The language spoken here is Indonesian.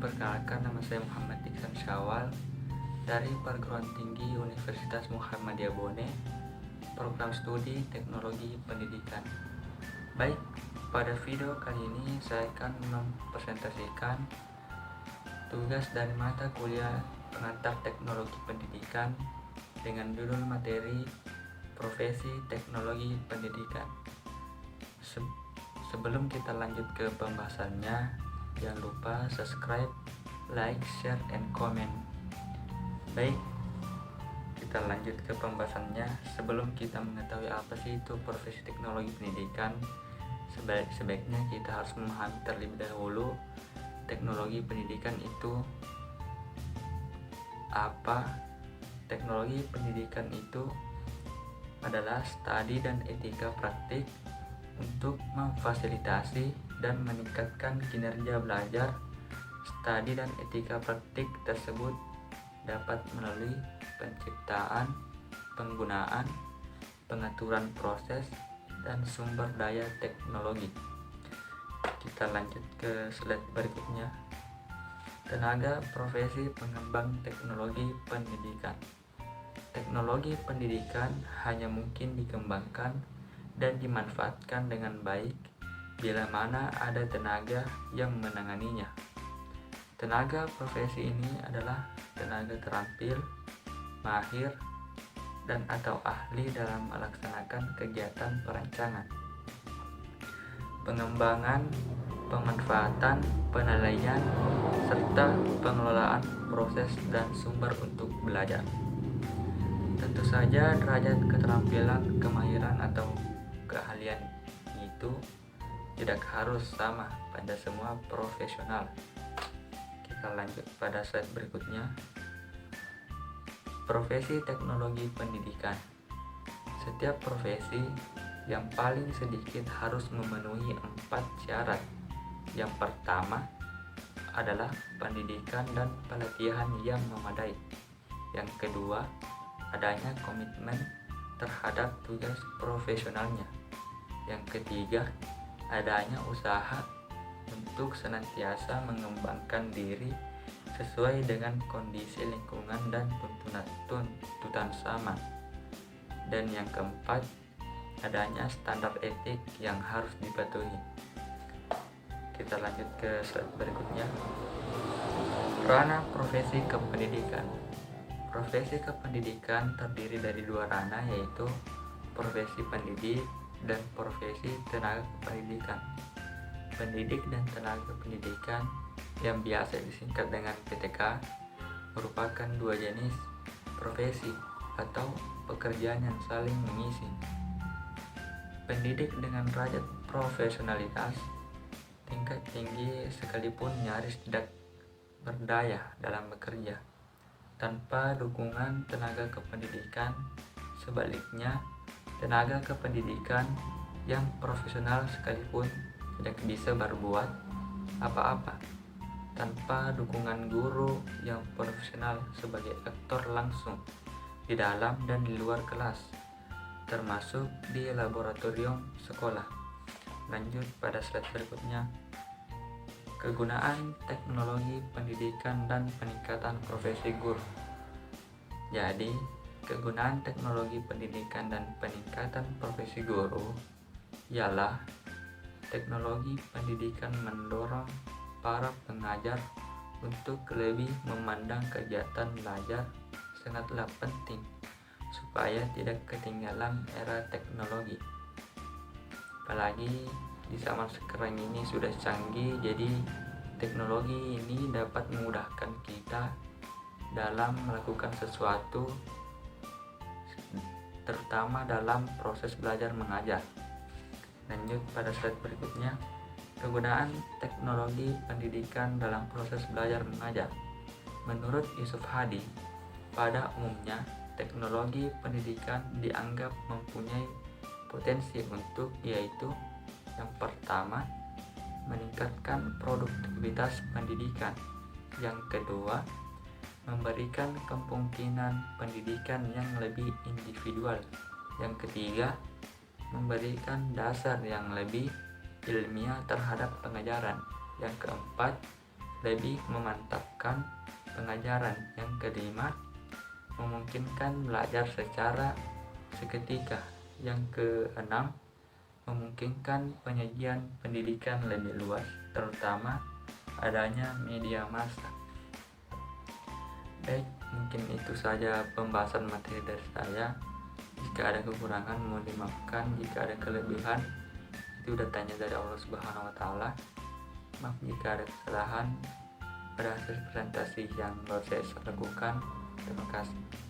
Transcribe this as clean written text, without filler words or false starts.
Perkenalkan, nama saya Muhammad Iksan Syawal dari Perguruan Tinggi Universitas Muhammadiyah Bone, program studi Teknologi Pendidikan. Baik, pada video kali ini saya akan mempresentasikan tugas dan mata kuliah pengantar Teknologi Pendidikan dengan judul materi Profesi Teknologi Pendidikan. Sebelum kita lanjut ke pembahasannya, jangan lupa subscribe, like, share, and comment. Baik, kita lanjut ke pembahasannya. Sebelum kita mengetahui apa sih itu profesi teknologi pendidikan, sebaiknya kita harus memahami terlebih dahulu teknologi pendidikan itu apa. Teknologi pendidikan itu adalah studi dan etika praktik untuk memfasilitasi dan meningkatkan kinerja belajar. Studi dan etika praktik tersebut dapat melalui penciptaan, penggunaan, pengaturan proses, dan sumber daya teknologi. Kita lanjut ke slide berikutnya. Tenaga profesi pengembang teknologi pendidikan. Teknologi pendidikan hanya mungkin dikembangkan dan dimanfaatkan dengan baik bila mana ada tenaga yang menanganinya. Tenaga profesi ini adalah tenaga terampil, mahir, dan atau ahli dalam melaksanakan kegiatan perancangan, pengembangan, pemanfaatan, penilaian, serta pengelolaan proses dan sumber untuk belajar. Tentu saja derajat keterampilan, kemahiran, atau keahlian itu tidak harus sama pada semua profesional. Kita lanjut pada slide berikutnya. Profesi teknologi pendidikan. Setiap profesi yang paling sedikit harus memenuhi 4 syarat. Yang pertama adalah pendidikan dan pelatihan yang memadai. Yang kedua, adanya komitmen terhadap tugas profesionalnya. Yang ketiga, adanya usaha untuk senantiasa mengembangkan diri sesuai dengan kondisi lingkungan dan tuntutan zaman. Dan yang keempat, adanya standar etik yang harus dipatuhi. Kita lanjut ke slide berikutnya. Ranah profesi kependidikan. Profesi kependidikan terdiri dari 2 ranah, yaitu profesi pendidik dan profesi tenaga pendidikan. Pendidik dan tenaga pendidikan yang biasa disingkat dengan PTK merupakan 2 jenis profesi atau pekerjaan yang saling mengisi. Pendidik dengan derajat profesionalitas tingkat tinggi sekalipun nyaris tidak berdaya dalam bekerja tanpa dukungan tenaga kependidikan. Sebaliknya, tenaga kependidikan yang profesional sekalipun tidak bisa berbuat apa-apa tanpa dukungan guru yang profesional sebagai aktor langsung di dalam dan di luar kelas, termasuk di laboratorium sekolah. Lanjut pada slide berikutnya. Kegunaan teknologi pendidikan dan peningkatan profesi guru. Jadi, kegunaan teknologi pendidikan dan peningkatan profesi guru ialah teknologi pendidikan mendorong para pengajar untuk lebih memandang kegiatan belajar sangatlah penting supaya tidak ketinggalan era teknologi. Apalagi di zaman sekarang ini sudah canggih, jadi teknologi ini dapat memudahkan kita dalam melakukan sesuatu, terutama dalam proses belajar mengajar. Lanjut pada slide berikutnya. Kegunaan teknologi pendidikan dalam proses belajar mengajar. Menurut Yusuf Hadi, pada umumnya teknologi pendidikan dianggap mempunyai potensi untuk, yaitu yang pertama, meningkatkan produktivitas pendidikan. Yang kedua, memberikan kemungkinan pendidikan yang lebih individual. Yang ketiga, memberikan dasar yang lebih ilmiah terhadap pengajaran. Yang keempat, lebih memantapkan pengajaran. Yang kelima, memungkinkan belajar secara seketika. Yang keenam, memungkinkan penyajian pendidikan lebih luas, terutama adanya media massa. Baik, mungkin itu saja pembahasan materi dari saya. Jika ada kekurangan mohon dimaafkan, jika ada kelebihan itu datangnya dari Allah Subhanahu wa taala. Maaf jika ada kesalahan pada hasil presentasi yang baru saya lakukan. Terima kasih.